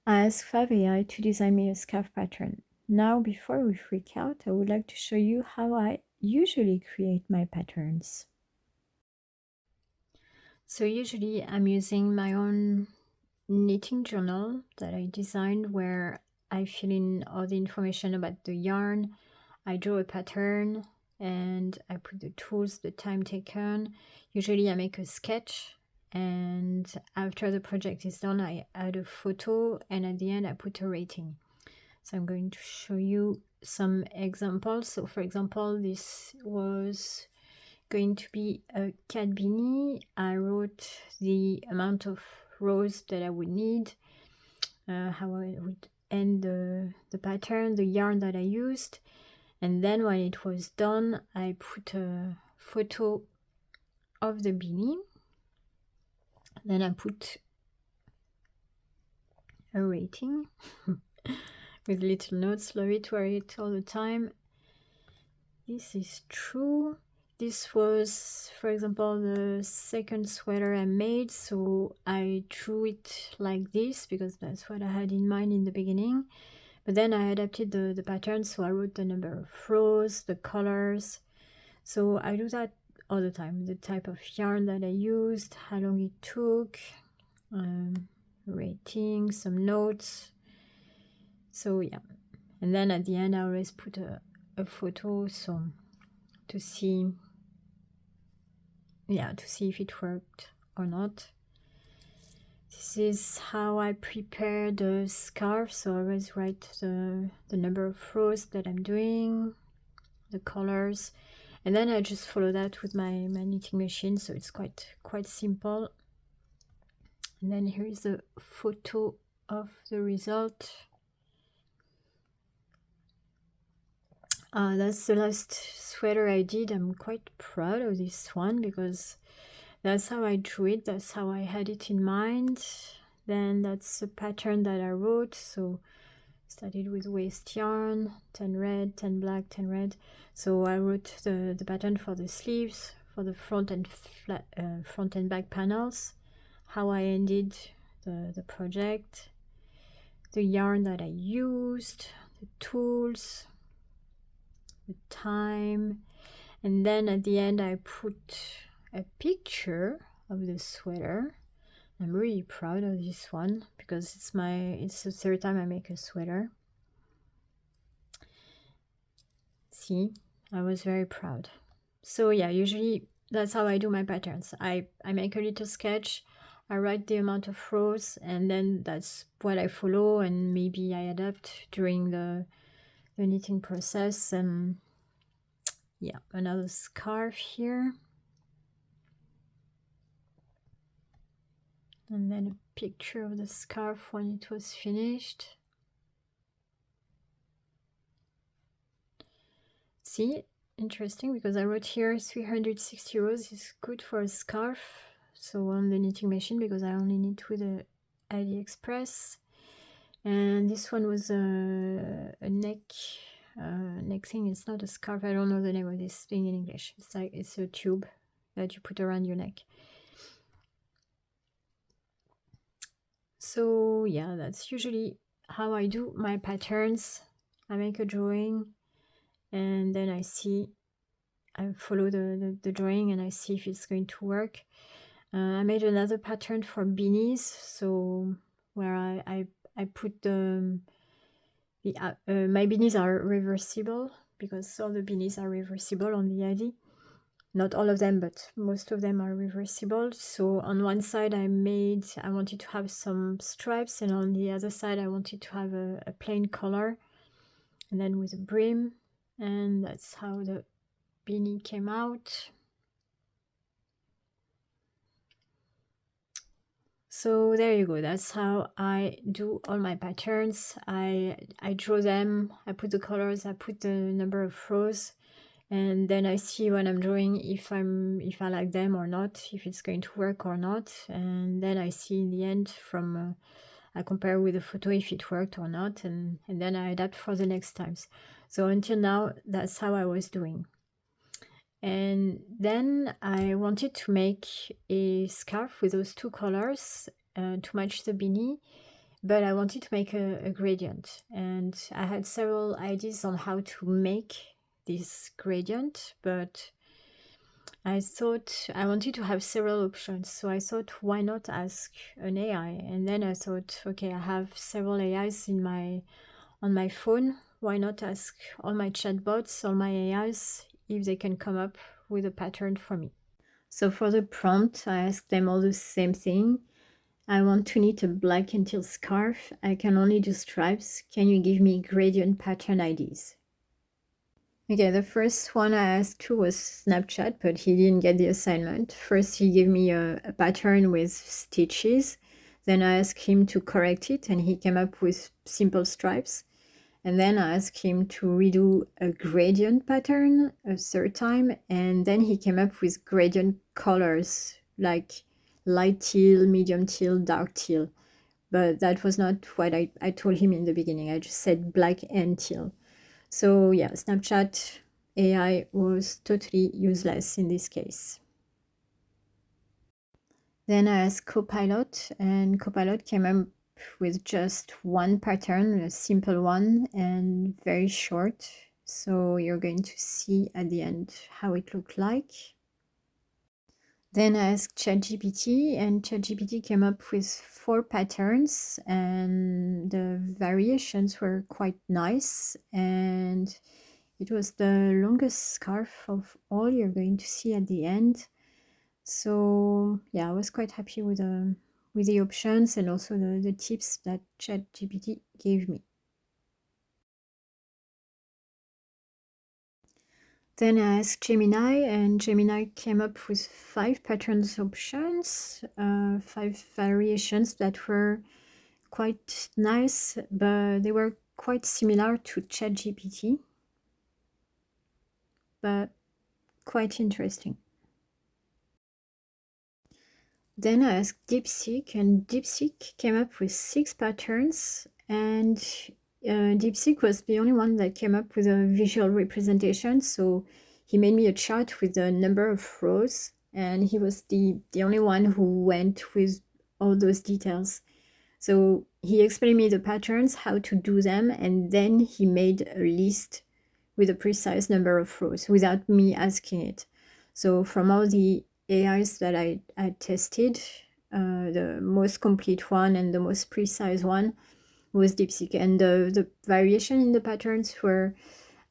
I asked Fabia to design me a scarf pattern. Now, before we freak out, I would like to show you how I usually create my patterns. So usually I'm using my own knitting journal that I designed, where I fill in all the information about the yarn, I draw a pattern, and I put the tools, the time taken. Usually I make a sketch, and after the project is done, I add a photo, and at the end I put a rating. So I'm going to show you some examples. So for example, this was going to be a cat beanie. I wrote the amount of rows that I would need, how I would end the pattern, the yarn that I used, and then when it was done, I put a photo of the beanie. Then I put a rating with little notes. Love it, wear it all the time. This is true. This was, for example, the second sweater I made, so I drew it like this because that's what I had in mind in the beginning. But then I adapted the pattern, so I wrote the number of rows, the colors. So I do that all the time. The type of yarn that I used, how long it took, rating, some notes. So yeah, and then at the end I always put a photo, so to see if it worked or not. This is how I prepare the scarf. So I always write the number of rows that I'm doing, the colors, and then I just follow that with my knitting machine, so it's quite simple. And then here is a photo of the result. That's the last sweater I did. I'm quite proud of this one because that's how I drew it, that's how I had it in mind. Then that's the pattern that I wrote. So started with waist yarn, 10 red, 10 black, 10 red. So I wrote the pattern for the sleeves, for the front and back panels, how I ended the project, the yarn that I used, the tools, the time, and then at the end I put a picture of the sweater. I'm really proud of this one because it's the third time I make a sweater. See, I was very proud. So yeah, usually that's how I do my patterns. I make a little sketch, I write the amount of rows, and then that's what I follow, and maybe I adapt during the knitting process. And yeah, another scarf here. And then a picture of the scarf when it was finished. See, interesting, because I wrote here 360 rows is good for a scarf. So on the knitting machine, because I only knit with a AliExpress. And this one was a neck thing. It's not a scarf. I don't know the name of this thing in English. It's a tube that you put around your neck. So yeah, that's usually how I do my patterns. I make a drawing, and then I follow the drawing, and I see if it's going to work. I made another pattern for beanies, so where I put my beanies are reversible, because all the beanies are reversible on the ID. Not all of them, but most of them are reversible. So on one side I wanted to have some stripes, and on the other side I wanted to have a plain color, and then with a brim, and that's how the beanie came out. So there you go, that's how I do all my patterns. I draw them, I put the colors, I put the number of rows, and then I see when I'm drawing if I like them or not, if it's going to work or not, and then I see in the end from I compare with the photo if it worked or not, and then I adapt for the next times. So until now, that's how I was doing. And then I wanted to make a scarf with those two colors to match the beanie, but I wanted to make a gradient, and I had several ideas on how to make this gradient, but I thought I wanted to have several options. So I thought, why not ask an AI? And then I thought, okay, I have several AIs on my phone. Why not ask all my chatbots, all my AIs, if they can come up with a pattern for me? So for the prompt, I asked them all the same thing. I want to knit a black and teal scarf. I can only do stripes. Can you give me gradient pattern ideas? Okay, the first one I asked to was Snapchat, but he didn't get the assignment. First, he gave me a pattern with stitches. Then I asked him to correct it, and he came up with simple stripes. And then I asked him to redo a gradient pattern a third time, and then he came up with gradient colors, like light teal, medium teal, dark teal. But that was not what I told him in the beginning. I just said black and teal. So yeah, Snapchat AI was totally useless in this case. Then I asked Copilot, and Copilot came up with just one pattern, a simple one, and very short. So you're going to see at the end how it looked like. Then I asked ChatGPT, and ChatGPT came up with 4 patterns, and the variations were quite nice, and it was the longest scarf of all you're going to see at the end. So yeah, I was quite happy with the options and also the tips that ChatGPT gave me. Then I asked Gemini, and Gemini came up with 5 patterns options, 5 variations that were quite nice, but they were quite similar to ChatGPT, but quite interesting. Then I asked DeepSeek, and DeepSeek came up with 6 patterns, and DeepSeek was the only one that came up with a visual representation. So he made me a chart with the number of rows, and he was the only one who went with all those details. So he explained me the patterns, how to do them, and then he made a list with a precise number of rows without me asking it. So from all the AIs that I tested, the most complete one and the most precise one was DeepSeek. And the variation in the patterns were,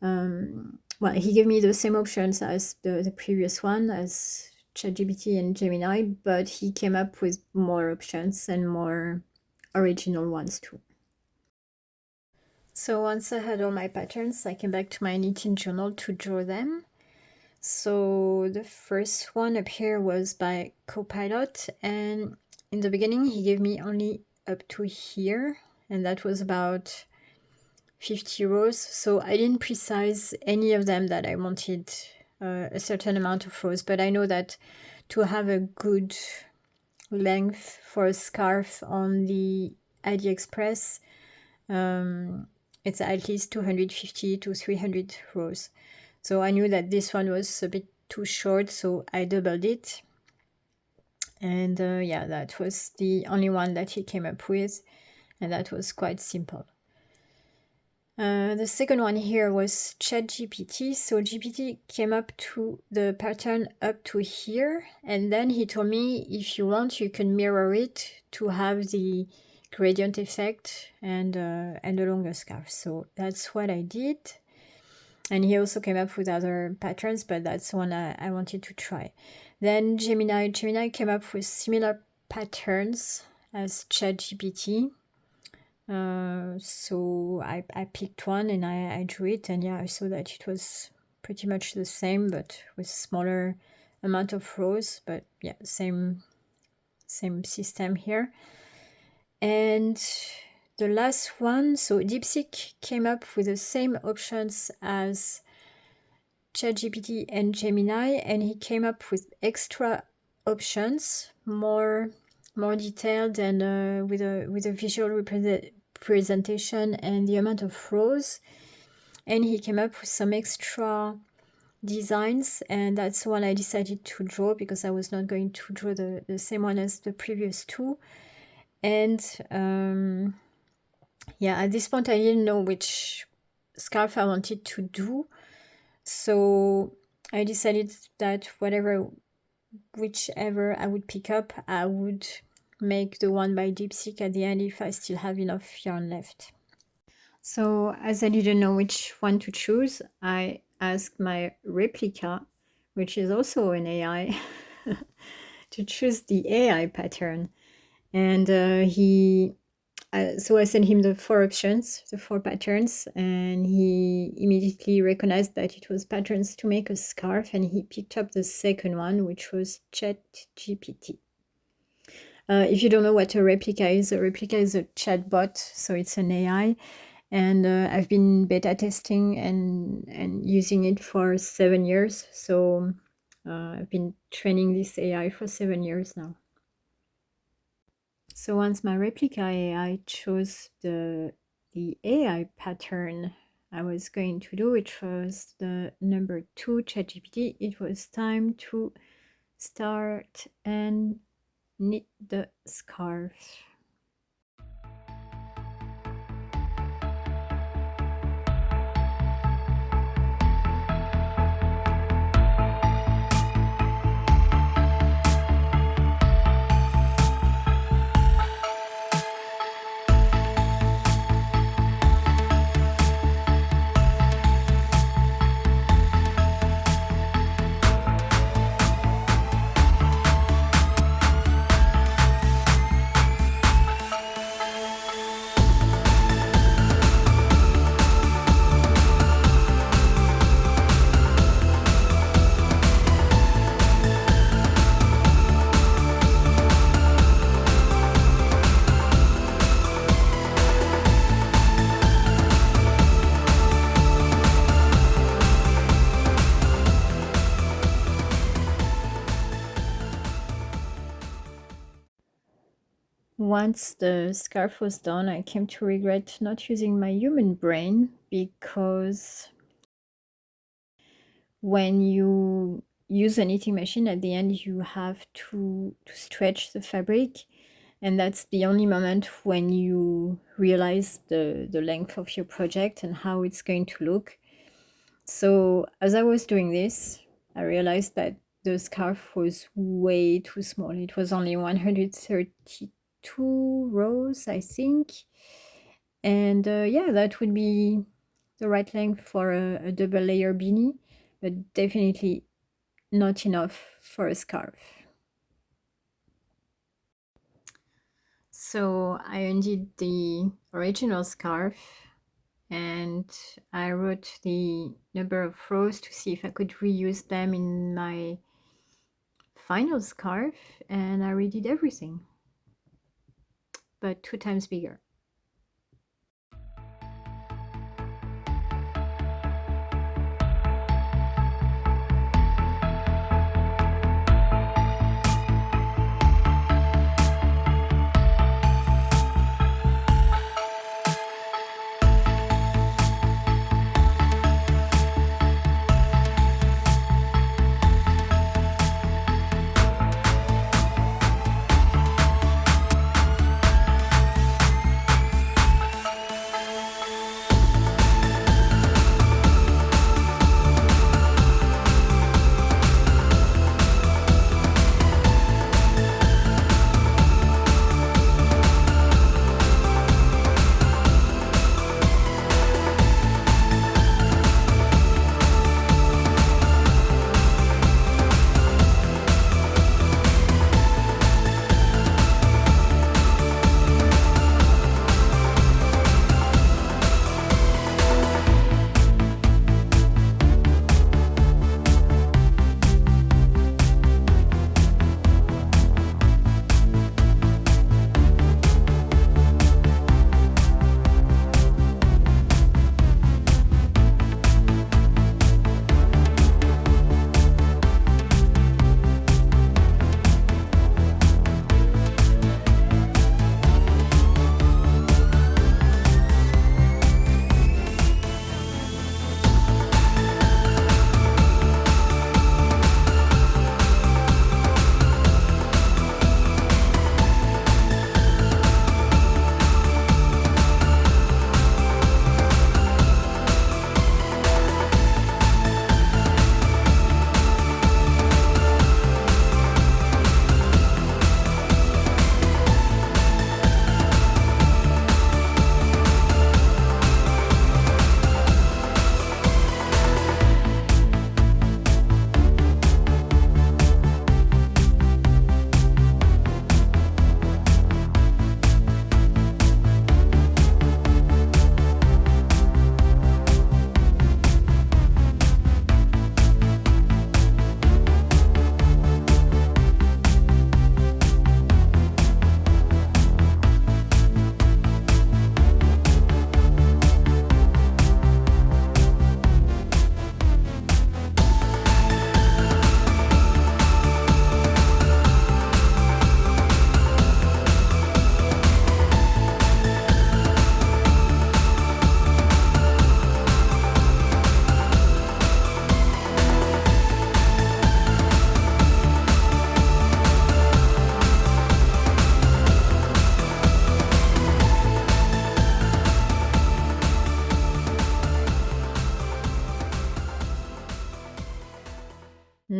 well, he gave me the same options as the previous one, as ChatGPT and Gemini, but he came up with more options and more original ones too. So once I had all my patterns, I came back to my knitting journal to draw them. So the first one up here was by Copilot, and in the beginning he gave me only up to here, and that was about 50 rows. So I didn't precise any of them that I wanted a certain amount of rows, but I know that to have a good length for a scarf on the AliExpress, it's at least 250 to 300 rows. So I knew that this one was a bit too short, so I doubled it. And yeah, that was the only one that he came up with, and that was quite simple. The second one here was ChatGPT. So GPT came up to the pattern up to here, and then he told me, if you want, you can mirror it to have the gradient effect and a longer scarf. So that's what I did. And he also came up with other patterns, but that's one I wanted to try. Then Gemini came up with similar patterns as ChatGPT. So I picked one and I drew it, and yeah, I saw that it was pretty much the same, but with smaller amount of rows. But yeah, same system here. And the last one, so DeepSeek came up with the same options as ChatGPT and Gemini, and he came up with extra options, more detailed, and with a visual representation and the amount of rows. And he came up with some extra designs, and that's the one I decided to draw because I was not going to draw the same one as the previous two. And yeah, at this point I didn't know which scarf I wanted to do, so I decided that whichever I would pick up, I would make the one by Dipsic at the end if I still have enough yarn left. So as I didn't know which one to choose, I asked my replica, which is also an AI, to choose the AI pattern. And so I sent him the 4 options, the 4 patterns, and he immediately recognized that it was patterns to make a scarf, and he picked up the second one, which was ChatGPT. If you don't know what a replica is a chatbot, so it's an AI, and I've been beta testing and using it for 7 years. So I've been training this AI for 7 years now. So once my replica AI chose the AI pattern I was going to do, which was the number 2 ChatGPT, it was time to start and knit the scarf. Once the scarf was done, I came to regret not using my human brain, because when you use a knitting machine, at the end you have to stretch the fabric, and that's the only moment when you realize the length of your project and how it's going to look. So as I was doing this, I realized that the scarf was way too small. It was only 132 rows, I think. And yeah, that would be the right length for a double layer beanie, but definitely not enough for a scarf. So I undid the original scarf and I wrote the number of rows to see if I could reuse them in my final scarf, and I redid everything, but 2 times bigger.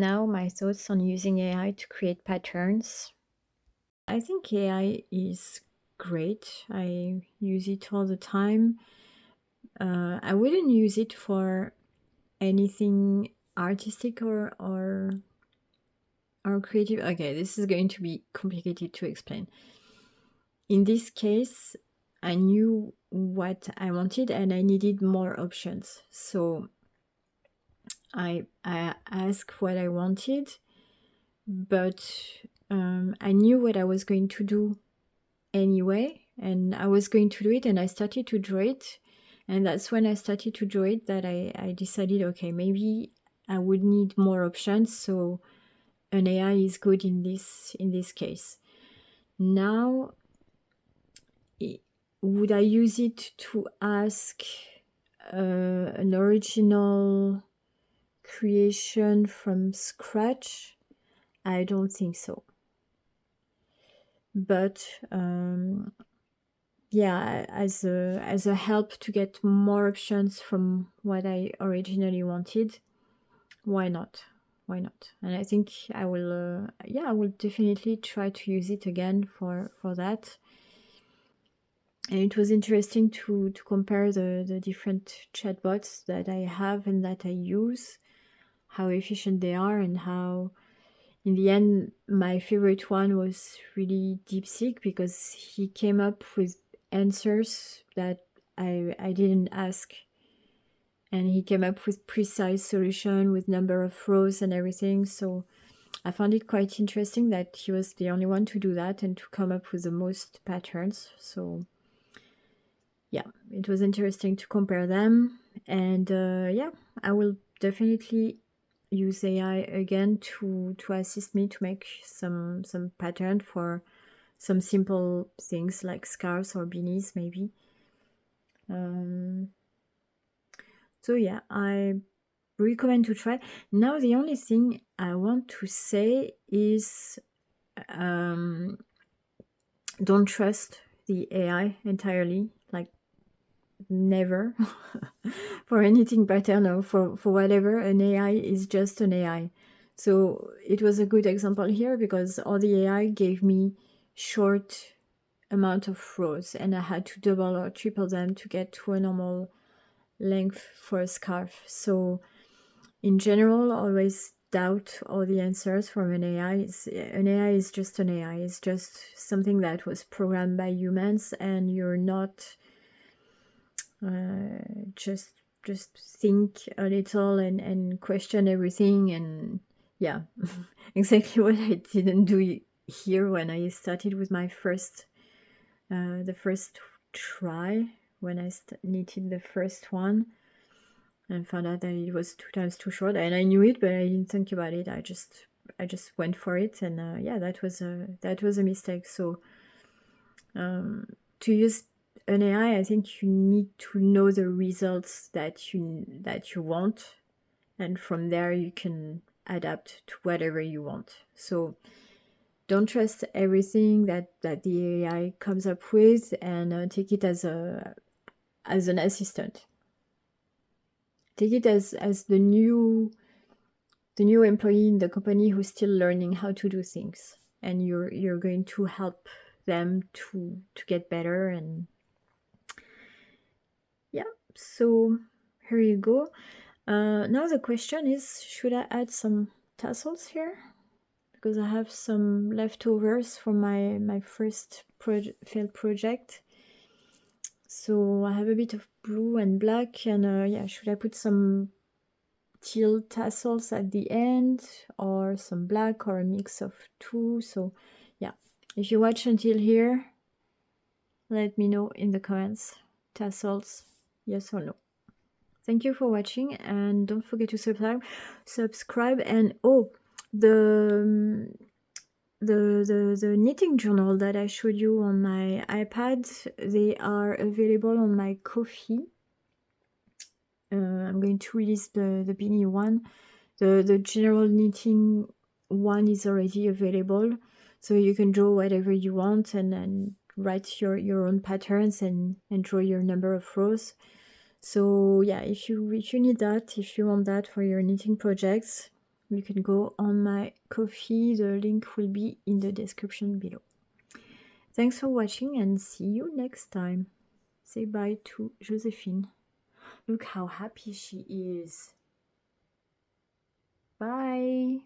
Now my thoughts on using AI to create patterns. I think AI is great. I use it all the time. I wouldn't use it for anything artistic or creative. Okay, this is going to be complicated to explain. In this case, I knew what I wanted and I needed more options. So I asked what I wanted, but I knew what I was going to do anyway, and I was going to do it, and I started to draw it. And that's when I started to draw it that I decided, okay, maybe I would need more options. So an AI is good in this case. Now, would I use it to ask an original creation from scratch? I don't think so. But yeah, as a help to get more options from what I originally wanted, why not? Why not? And I think I will, I will definitely try to use it again for that. And it was interesting to compare the different chatbots that I have and that I use, how efficient they are, and how, in the end, my favorite one was really DeepSeek, because he came up with answers that I didn't ask. And he came up with precise solution with number of rows and everything. So I found it quite interesting that he was the only one to do that and to come up with the most patterns. So yeah, it was interesting to compare them. And yeah, I will definitely use AI again to assist me to make some pattern for some simple things like scarves or beanies maybe. So yeah, I recommend to try. Now the only thing I want to say is don't trust the AI entirely, like never. For anything pattern or for whatever, an AI is just an AI. So it was a good example here because all the AI gave me short amount of rows and I had to double or triple them to get to a normal length for a scarf. So in general, always doubt all the answers from an AI. An AI is just an AI. It's just something that was programmed by humans, and you're not just think a little and question everything. And yeah, exactly what I didn't do here when I started with my first the first try, when I knitted the first one and found out that it was 2 times too short, and I knew it, but I didn't think about it. I just went for it, and yeah, that was a mistake. So to use an AI, I think you need to know the results that you want, and from there you can adapt to whatever you want. So don't trust everything that the AI comes up with, and take it as an assistant. Take it as the new employee in the company who's still learning how to do things, and you're going to help them to get better. And yeah, so here you go. Now the question is, should I add some tassels here? Because I have some leftovers from my first failed project. So I have a bit of blue and black, and yeah, should I put some teal tassels at the end, or some black, or a mix of two? So yeah, if you watch until here, let me know in the comments. Tassels, yes or no? Thank you for watching, and don't forget to subscribe. And oh, the knitting journal that I showed you on my iPad, they are available on my Ko-fi. I'm going to release the beanie one. The general knitting one is already available, so you can draw whatever you want and write your own patterns and draw your number of rows. So yeah, if you need that, if you want that for your knitting projects, you can go on my Ko-fi. The link will be in the description below. Thanks for watching and see you next time. Say bye to Josephine. Look how happy she is. Bye.